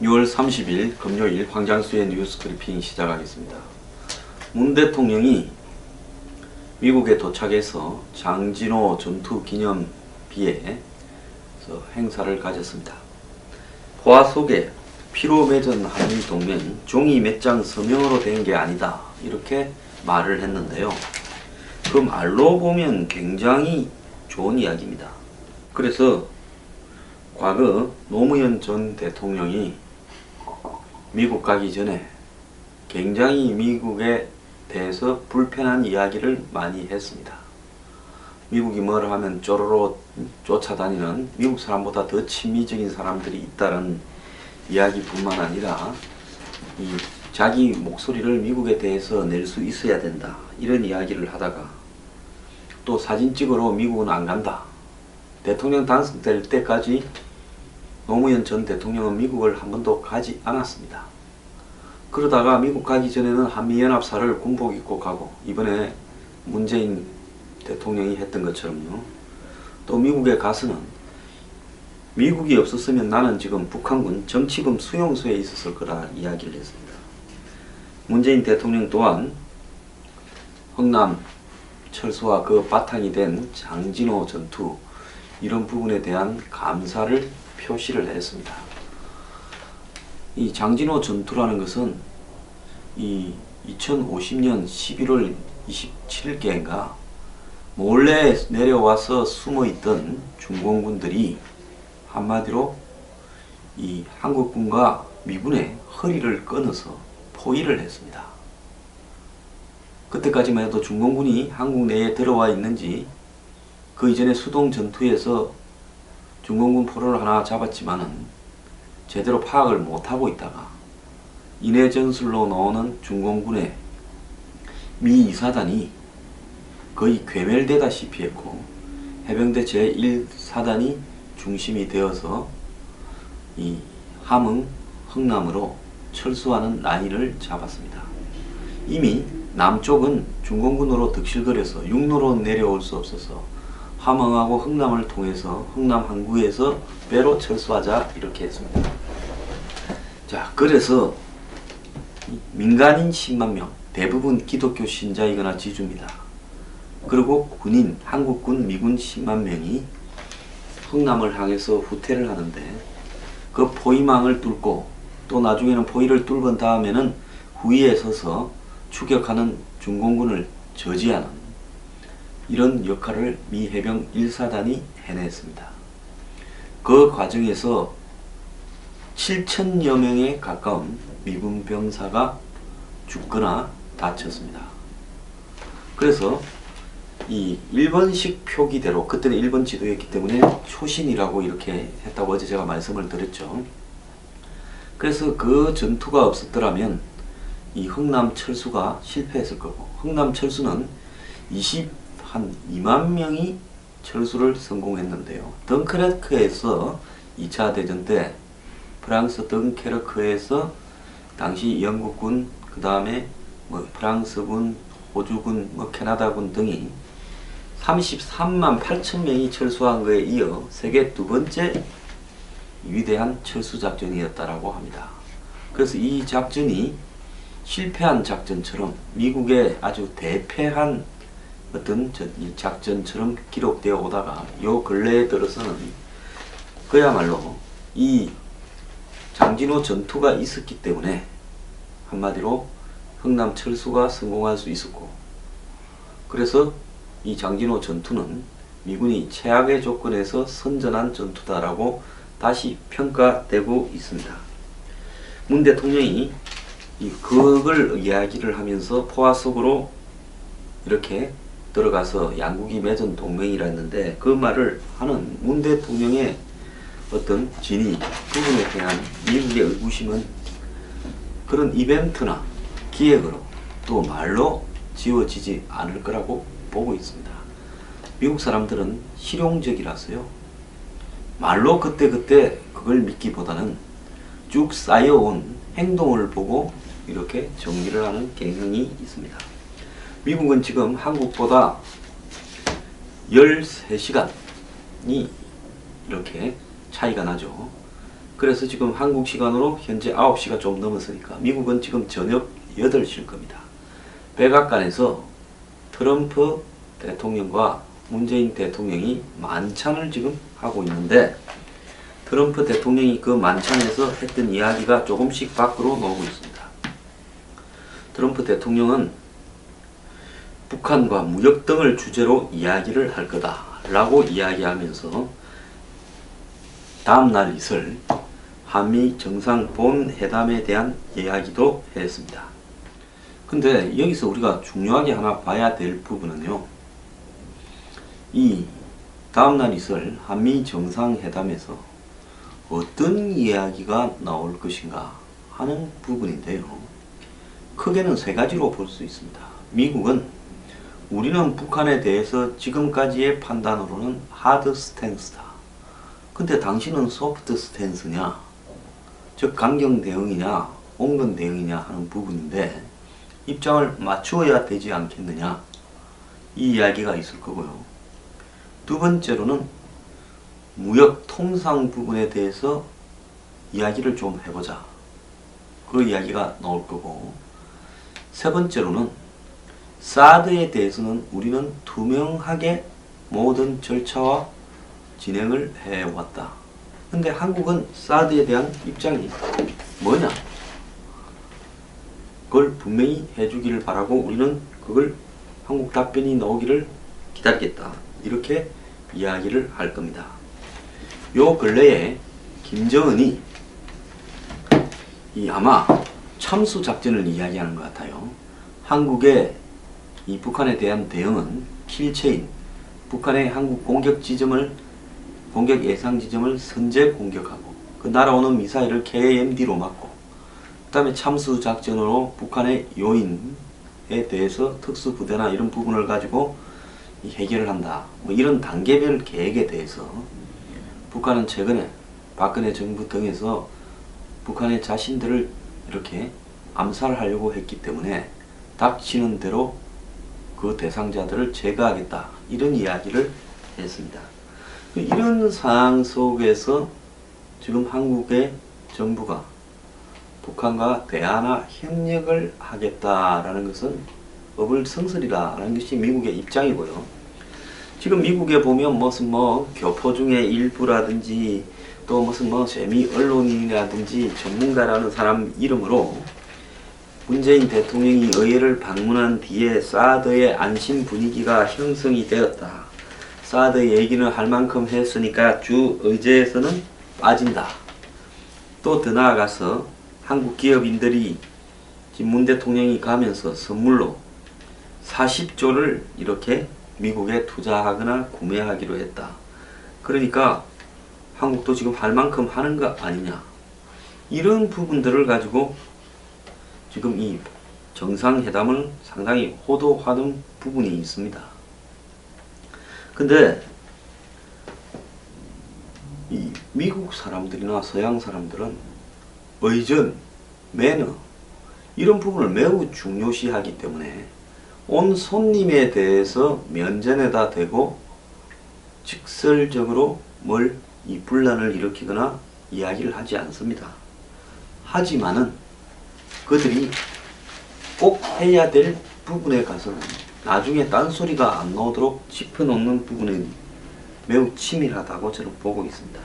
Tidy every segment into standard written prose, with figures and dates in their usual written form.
6월 30일 금요일 황장수의 뉴스 브리핑 시작하겠습니다. 문 대통령이 미국에 도착해서 장진호 전투 기념비에 행사를 가졌습니다. 포화 속에 피로 맺은 한미동맹 종이 몇 장 서명으로 된 게 아니다 이렇게 말을 했는데요. 그 말로 보면 굉장히 좋은 이야기입니다. 그래서 과거 노무현 전 대통령이 미국 가기 전에 굉장히 미국에 대해서 불편한 이야기를 많이 했습니다. 미국이 뭐를 하면 쪼로로 쫓아다니는 미국 사람보다 더 친미적인 사람들이 있다는 이야기뿐만 아니라 자기 목소리를 미국에 대해서 낼 수 있어야 된다 이런 이야기를 하다가 또 사진 찍으러 미국은 안 간다. 대통령 당선될 때까지 노무현 전 대통령은 미국을 한 번도 가지 않았습니다. 그러다가 미국 가기 전에는 한미연합사를 군복 입고 가고 이번에 문재인 대통령이 했던 것처럼요. 또 미국에 가서는 미국이 없었으면 나는 지금 북한군 정치범 수용소에 있었을 거라 이야기를 했습니다. 문재인 대통령 또한 흥남 철수와 그 바탕이 된 장진호 전투 이런 부분에 대한 감사를 표시를 했습니다. 이 장진호 전투라는 것은 이 2050년 11월 27일께인가 몰래 내려와서 숨어있던 중공군들이 한마디로 이 한국군과 미군의 허리를 끊어서 포위를 했습니다. 그때까지만 해도 중공군이 한국 내에 들어와 있는지 그 이전에 수동 전투에서 중공군 포로를 하나 잡았지만은 제대로 파악을 못하고 있다가 인해 전술로 나오는 중공군의 미 2사단이 거의 괴멸되다시피 했고 해병대 제1사단이 중심이 되어서 이 함흥, 흥남으로 철수하는 라인을 잡았습니다. 이미 남쪽은 중공군으로 득실거려서 육로로 내려올 수 없어서 함흥하고 흥남을 통해서 흥남 항구에서 배로 철수하자 이렇게 했습니다. 자, 그래서 민간인 10만 명, 대부분 기독교 신자이거나 지주입니다. 그리고 군인, 한국군, 미군 10만 명이 흥남을 향해서 후퇴를 하는데 그 포위망을 뚫고 또 나중에는 포위를 뚫은 다음에는 후위에 서서 추격하는 중공군을 저지하는 이런 역할을 미 해병 1사단이 해냈습니다. 그 과정에서 7,000여 명에 가까운 미군 병사가 죽거나 다쳤습니다. 그래서 이 일본식 표기대로 그때는 일본 지도였기 때문에 초신이라고 이렇게 했다고 어제 제가 말씀을 드렸죠. 그래서 그 전투가 없었더라면 이 흥남 철수가 실패했을 거고 흥남 철수는 한 2만 명이 철수를 성공했는데요. 덩케르크에서 2차 대전 때 프랑스 덩케르크에서 당시 영국군 그 다음에 프랑스군, 호주군, 캐나다군 등이 33만 8천 명이 철수한 거에 이어 세계 두 번째 위대한 철수 작전이었다라고 합니다. 그래서 이 작전이 실패한 작전처럼 미국의 아주 대패한 어떤 이 작전처럼 기록되어 오다가 요 근래에 들어서는 그야말로 이 장진호 전투가 있었기 때문에 한마디로 흥남 철수가 성공할 수 있었고 그래서 이 장진호 전투는 미군이 최악의 조건에서 선전한 전투다라고 다시 평가되고 있습니다. 문 대통령이 그걸 이야기를 하면서 포화 속으로 이렇게 들어가서 양국이 맺은 동맹이라 했는데 그 말을 하는 문 대통령의 어떤 진위 부분에 대한 미국의 의구심은 그런 이벤트나 기획으로 또 말로 지워지지 않을 거라고 보고 있습니다. 미국 사람들은 실용적이라서요. 말로 그때그때 그걸 믿기보다는 쭉 쌓여온 행동을 보고 이렇게 정리를 하는 경향이 있습니다. 미국은 지금 한국보다 13시간이 이렇게 차이가 나죠. 그래서 지금 한국 시간으로 현재 9시가 좀 넘었으니까 미국은 지금 저녁 8시일 겁니다. 백악관에서 트럼프 대통령과 문재인 대통령이 만찬을 지금 하고 있는데, 트럼프 대통령이 그 만찬에서 했던 이야기가 조금씩 밖으로 나오고 있습니다. 트럼프 대통령은 북한과 무역 등을 주제로 이야기를 할 거다 라고 이야기하면서 다음날 있을 한미 정상본회담에 대한 이야기도 했습니다. 근데 여기서 우리가 중요하게 하나 봐야 될 부분은요, 이 다음날 있을 한미 정상회담에서 어떤 이야기가 나올 것인가 하는 부분인데요. 크게는 세 가지로 볼 수 있습니다. 미국은 우리는 북한에 대해서 지금까지의 판단으로는 하드 스탠스다. 근데 당신은 소프트 스탠스냐, 즉 강경 대응이냐 온건 대응이냐 하는 부분인데 입장을 맞추어야 되지 않겠느냐, 이 이야기가 있을 거고요. 두 번째로는 무역 통상 부분에 대해서 이야기를 좀 해보자, 그 이야기가 나올 거고, 세 번째로는 사드에 대해서는 우리는 투명하게 모든 절차와 진행을 해왔다. 근데 한국은 사드에 대한 입장이 뭐냐? 그걸 분명히 해주기를 바라고 우리는 그걸 한국 답변이 나오기를 기다리겠다. 이렇게 이야기를 할 겁니다. 요 근래에 김정은이 아마 참수 작전을 이야기하는 것 같아요. 한국의 이 북한에 대한 대응은 킬체인, 북한의 한국 공격 예상 지점을 선제 공격하고 그 날아오는 미사일을 KMD로 막고, 그 다음에 참수 작전으로 북한의 요인에 대해서 특수부대나 이런 부분을 가지고 해결을 한다. 뭐 이런 단계별 계획에 대해서 북한은 최근에 박근혜 정부 등에서 북한의 자신들을 이렇게 암살하려고 했기 때문에 닥치는 대로 그 대상자들을 제거하겠다, 이런 이야기를 했습니다. 이런 상황 속에서 지금 한국의 정부가 북한과 대화나 협력을 하겠다라는 것은 어불성설이라는 것이 미국의 입장이고요. 지금 미국에 보면 무슨 교포 중의 일부라든지 또 무슨 재미 언론인이라든지 전문가라는 사람 이름으로 문재인 대통령이 의회를 방문한 뒤에 사드의 안심 분위기가 형성이 되었다. 사드 얘기는 할 만큼 했으니까 주 의제에서는 빠진다. 또 더 나아가서 한국 기업인들이 지금 문 대통령이 가면서 선물로 40조를 이렇게 미국에 투자하거나 구매하기로 했다. 그러니까 한국도 지금 할 만큼 하는 거 아니냐. 이런 부분들을 가지고 지금 이 정상회담을 상당히 호도하는 부분이 있습니다. 근데 이 미국 사람들이나 서양 사람들은 의전, 매너 이런 부분을 매우 중요시하기 때문에 온 손님에 대해서 면전에다 대고 직설적으로 이 분란을 일으키거나 이야기를 하지 않습니다. 하지만은 그들이 꼭 해야 될 부분에 가서는 나중에 딴소리가 안 나오도록 짚어놓는 부분은 매우 치밀하다고 저는 보고 있습니다.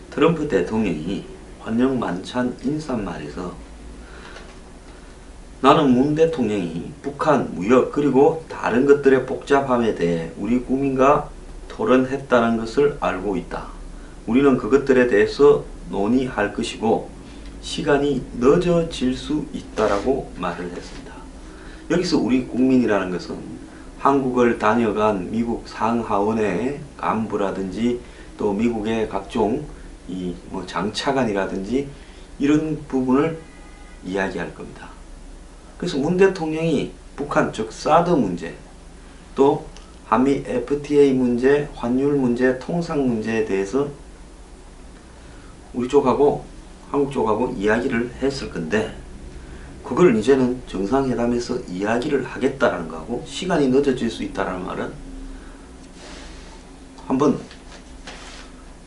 트럼프 대통령이 환영 만찬 인사말에서 나는 문 대통령이 북한 무역 그리고 다른 것들의 복잡함에 대해 우리 국민과 토론했다는 것을 알고 있다. 우리는 그것들에 대해서 논의할 것이고 시간이 늦어질 수 있다라고 말을 했습니다. 여기서 우리 국민이라는 것은 한국을 다녀간 미국 상하원의 간부라든지 또 미국의 각종 장차관이라든지 이런 부분을 이야기할 겁니다. 그래서 문 대통령이 북한 즉 사드 문제, 또 한미 FTA 문제, 환율 문제, 통상 문제에 대해서 우리 쪽하고 한국 쪽하고 이야기를 했을 건데, 그걸 이제는 정상회담에서 이야기를 하겠다라는 거하고 시간이 늦어질 수 있다라는 말은 한번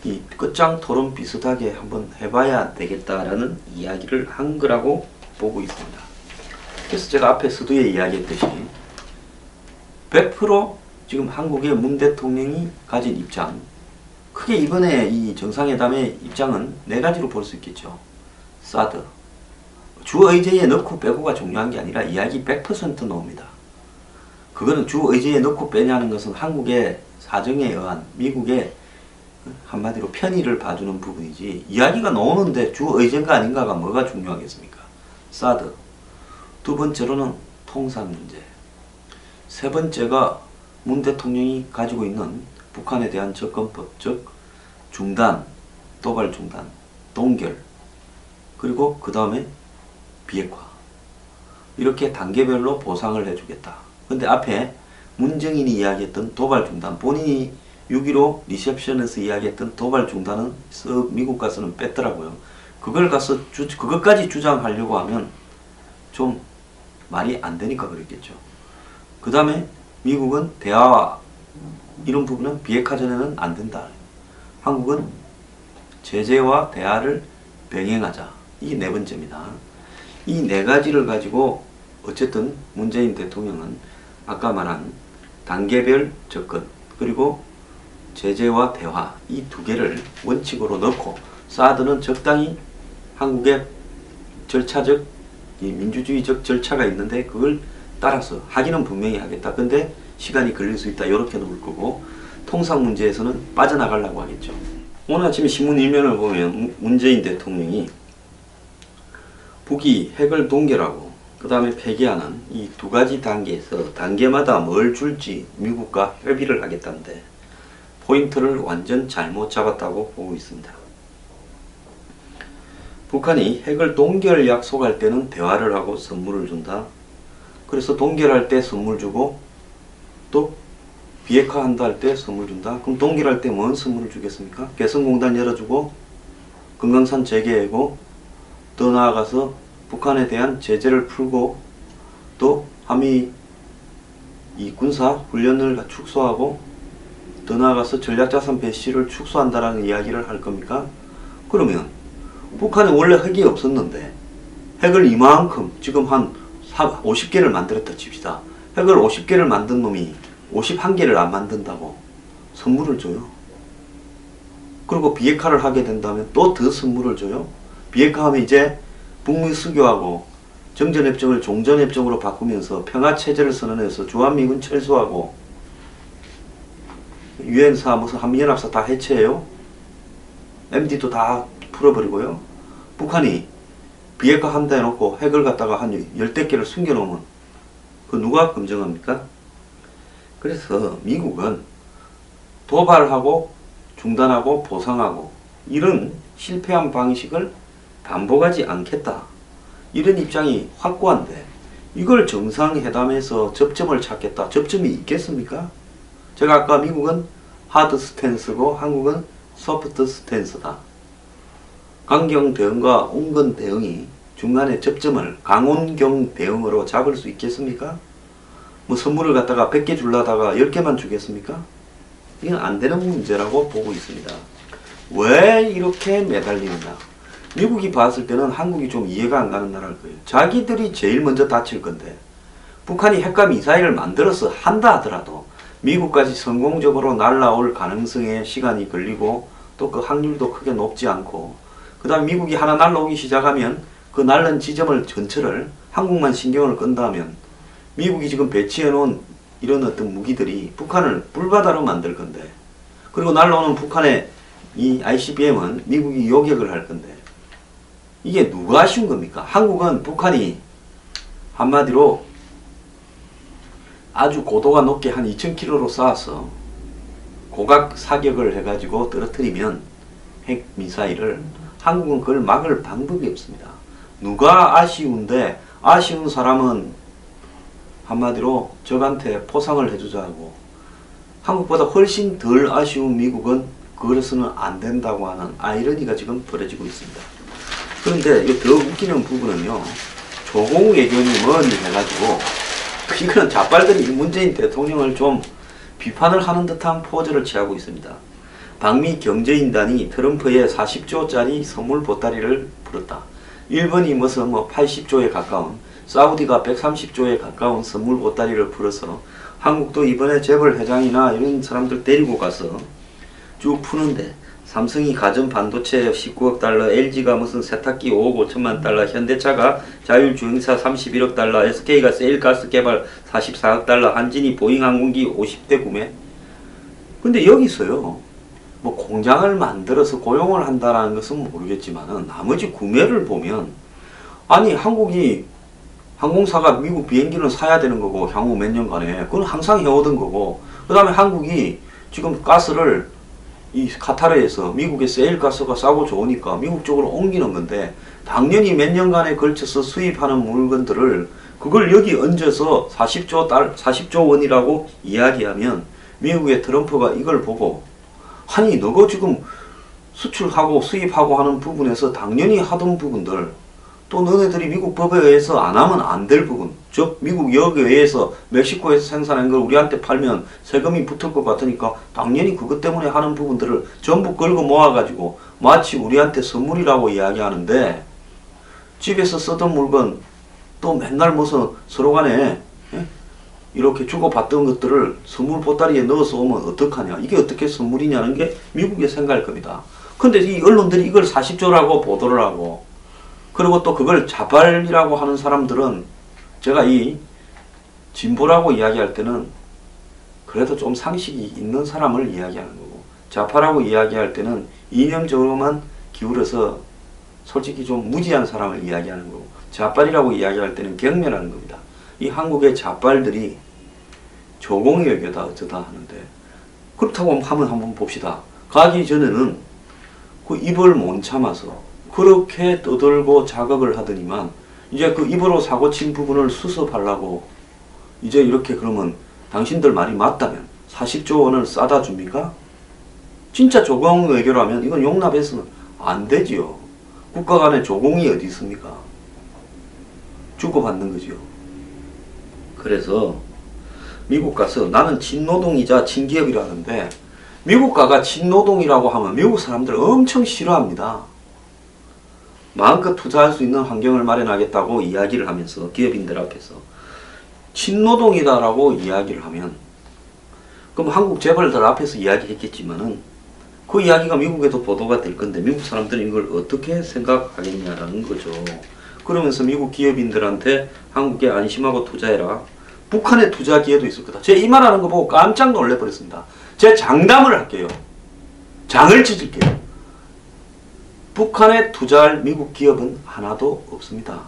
이 끝장 토론 비슷하게 한번 해봐야 되겠다라는 이야기를 한 거라고 보고 있습니다. 그래서 제가 앞에 서두에 이야기했듯이 100% 지금 한국의 문 대통령이 가진 입장, 크게 이번에 이 정상회담의 입장은 네 가지로 볼 수 있겠죠. 사드, 주 의제에 넣고 빼고가 중요한 게 아니라 이야기 100% 나옵니다. 그거는 주 의제에 넣고 빼냐는 것은 한국의 사정에 의한 미국의 한마디로 편의를 봐주는 부분이지, 이야기가 나오는데 주 의제인가 아닌가가 뭐가 중요하겠습니까? 사드. 두 번째로는 통상 문제. 세 번째가 문 대통령이 가지고 있는 북한에 대한 접근법, 즉 중단, 도발 중단, 동결, 그리고 그 다음에 비핵화. 이렇게 단계별로 보상을 해주겠다. 근데 앞에 문정인이 이야기했던 도발 중단, 본인이 6.15 리셉션에서 이야기했던 도발 중단은 미국 가서는 뺐더라고요. 그것까지 주장하려고 하면 좀 말이 안 되니까 그랬겠죠. 그 다음에 미국은 대화와 이런 부분은 비핵화 전에는 안 된다. 한국은 제재와 대화를 병행하자. 이게 네 번째입니다. 이 네 가지를 가지고 어쨌든 문재인 대통령은 아까 말한 단계별 접근, 그리고 제재와 대화, 이 두 개를 원칙으로 넣고, 사드는 적당히 한국의 절차적, 이 민주주의적 절차가 있는데 그걸 따라서 하기는 분명히 하겠다. 근데 시간이 걸릴 수 있다. 이렇게 놓을 거고, 통상 문제에서는 빠져나가려고 하겠죠. 오늘 아침에 신문 일면을 보면 문재인 대통령이 북이 핵을 동결하고 그 다음에 폐기하는 이 두 가지 단계에서 단계마다 뭘 줄지 미국과 협의를 하겠다는데 포인트를 완전 잘못 잡았다고 보고 있습니다. 북한이 핵을 동결 약속할 때는 대화를 하고 선물을 준다. 그래서 동결할 때 선물 주고 또 비핵화한다 할 때 선물 준다. 그럼 동결할 때 뭔 선물을 주겠습니까? 개성공단 열어주고 금강산 재개하고 더 나아가서 북한에 대한 제재를 풀고 또 한미 이 군사 훈련을 축소하고 더 나아가서 전략자산 배치를 축소한다라는 이야기를 할 겁니까? 그러면 북한에 원래 핵이 없었는데 핵을 이만큼 지금 한 50개를 만들었다 칩시다. 핵을 50개를 만든 놈이 51개를 안 만든다고 선물을 줘요. 그리고 비핵화를 하게 된다면 또 더 선물을 줘요. 비핵화하면 이제 북미 수교하고 정전협정을 종전협정으로 바꾸면서 평화체제를 선언해서 주한미군 철수하고 유엔사 무슨 한미연합사 다 해체해요. MD도 다 풀어버리고요. 북한이 비핵화 한다 해놓고 핵을 갖다가 한 10대 개를 숨겨놓으면 그 누가 검증합니까? 그래서 미국은 도발하고 중단하고 보상하고 이런 실패한 방식을 반복하지 않겠다. 이런 입장이 확고한데 이걸 정상회담에서 접점을 찾겠다. 접점이 있겠습니까? 제가 아까 미국은 하드 스탠스고 한국은 소프트 스탠스다. 강경 대응과 온건 대응이 중간에 접점을 강온경 대응으로 잡을 수 있겠습니까? 뭐 선물을 갖다가 100개 주려다가 10개만 주겠습니까? 이건 안 되는 문제라고 보고 있습니다. 왜 이렇게 매달리느냐? 미국이 봤을 때는 한국이 좀 이해가 안 가는 나라일 거예요. 자기들이 제일 먼저 다칠 건데 북한이 핵과 미사일을 만들어서 한다 하더라도 미국까지 성공적으로 날아올 가능성에 시간이 걸리고 또 그 확률도 크게 높지 않고 그 다음에 미국이 하나 날아오기 시작하면 그 날른 지점을 전체를 한국만 신경을 끈다면 미국이 지금 배치해 놓은 이런 어떤 무기들이 북한을 불바다로 만들 건데 그리고 날아오는 북한의 이 ICBM은 미국이 요격을 할 건데 이게 누가 아쉬운 겁니까? 한국은 북한이 한마디로 아주 고도가 높게 한 2000km로 쏴서 고각 사격을 해가지고 떨어뜨리면 핵 미사일을 한국은 그걸 막을 방법이 없습니다. 누가 아쉬운데 아쉬운 사람은 한마디로 적한테 포상을 해주자고 한국보다 훨씬 덜 아쉬운 미국은 그래서는 안 된다고 하는 아이러니가 지금 벌어지고 있습니다. 그런데 더 웃기는 부분은요. 조공 외교니 뭐니 해가지고 이거는 자빨들이 문재인 대통령을 좀 비판을 하는 듯한 포즈를 취하고 있습니다. 방미 경제인단이 트럼프의 40조짜리 선물 보따리를 풀었다. 일본이 무슨 80조에 가까운, 사우디가 130조에 가까운 선물 보따리를 풀어서 한국도 이번에 재벌 회장이나 이런 사람들 데리고 가서 쭉 푸는데, 삼성이 가전 반도체 19억 달러, LG가 무슨 세탁기 5억 5천만 달러, 현대차가 자율주행차 31억 달러, SK가 세일가스 개발 44억 달러, 한진이 보잉 항공기 50대 구매. 근데 여기서요, 공장을 만들어서 고용을 한다는 것은 모르겠지만은 나머지 구매를 보면, 아니 한국이 항공사가 미국 비행기는 사야 되는 거고 향후 몇 년간에 그건 항상 해오던 거고, 그 다음에 한국이 지금 가스를 이 카타르에서 미국의 세일가스가 싸고 좋으니까 미국 쪽으로 옮기는 건데, 당연히 몇 년간에 걸쳐서 수입하는 물건들을 그걸 여기 얹어서 40조 원이라고 이야기하면 미국의 트럼프가 이걸 보고, 아니 너가 지금 수출하고 수입하고 하는 부분에서 당연히 하던 부분들, 또 너네들이 미국 법에 의해서 안 하면 안 될 부분, 즉 미국 여기에 의해서 멕시코에서 생산한 걸 우리한테 팔면 세금이 붙을 것 같으니까 당연히 그것 때문에 하는 부분들을 전부 끌고 모아가지고 마치 우리한테 선물이라고 이야기하는데, 집에서 쓰던 물건 또 맨날 무슨 서로 간에 이렇게 주고받던 것들을 선물 보따리에 넣어서 오면 어떡하냐, 이게 어떻게 선물이냐는 게 미국의 생각일 겁니다. 근데 이 언론들이 이걸 40조라고 보도를 하고, 그리고 또 그걸 자발이라고 하는 사람들은, 제가 이 진보라고 이야기할 때는 그래도 좀 상식이 있는 사람을 이야기하는 거고, 좌파라고 이야기할 때는 이념적으로만 기울어서 솔직히 좀 무지한 사람을 이야기하는 거고, 좌빨이라고 이야기할 때는 경멸하는 겁니다. 이 한국의 좌빨들이 조공이 여겨다 어쩌다 하는데, 그렇다고 하면 한번 봅시다. 가기 전에는 그 입을 못 참아서 그렇게 떠들고 자극을 하더니만, 이제 그 입으로 사고 친 부분을 수습하려고 이제 이렇게, 그러면 당신들 말이 맞다면 40조 원을 싸다 줍니까? 진짜 조공 외교라면 이건 용납해서는 안 되지요. 국가 간에 조공이 어디 있습니까? 주고받는 거지요. 그래서 미국 가서 나는 친노동이자 친기업이라는데, 미국 가가 친노동이라고 하면 미국 사람들 엄청 싫어합니다. 마음껏 투자할 수 있는 환경을 마련하겠다고 이야기를 하면서 기업인들 앞에서 친노동이다라고 이야기를 하면, 그럼 한국 재벌들 앞에서 이야기했겠지만은 그 이야기가 미국에도 보도가 될 건데 미국 사람들은 이걸 어떻게 생각하겠냐라는 거죠. 그러면서 미국 기업인들한테 한국에 안심하고 투자해라, 북한에 투자 기회도 있을 거다. 제 이 말하는 거 보고 깜짝 놀래버렸습니다. 제 장담을 할게요. 장을 찢을게요. 북한에 투자할 미국 기업은 하나도 없습니다.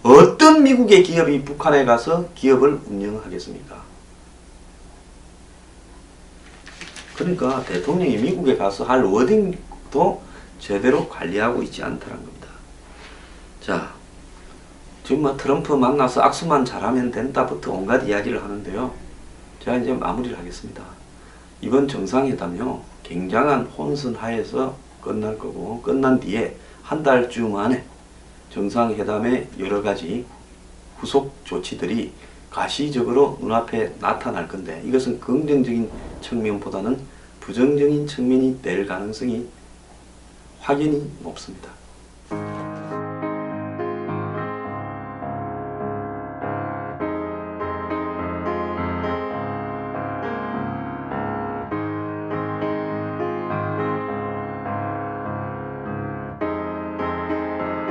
어떤 미국의 기업이 북한에 가서 기업을 운영하겠습니까? 그러니까 대통령이 미국에 가서 할 워딩도 제대로 관리하고 있지 않다는 겁니다. 자, 지금 트럼프 만나서 악수만 잘하면 된다부터 온갖 이야기를 하는데요. 제가 이제 마무리를 하겠습니다. 이번 정상회담요, 굉장한 혼선 하에서 끝날 거고, 끝난 뒤에 한 달쯤 안에 정상회담의 여러 가지 후속 조치들이 가시적으로 눈앞에 나타날 건데, 이것은 긍정적인 측면보다는 부정적인 측면이 될 가능성이 확연히 높습니다.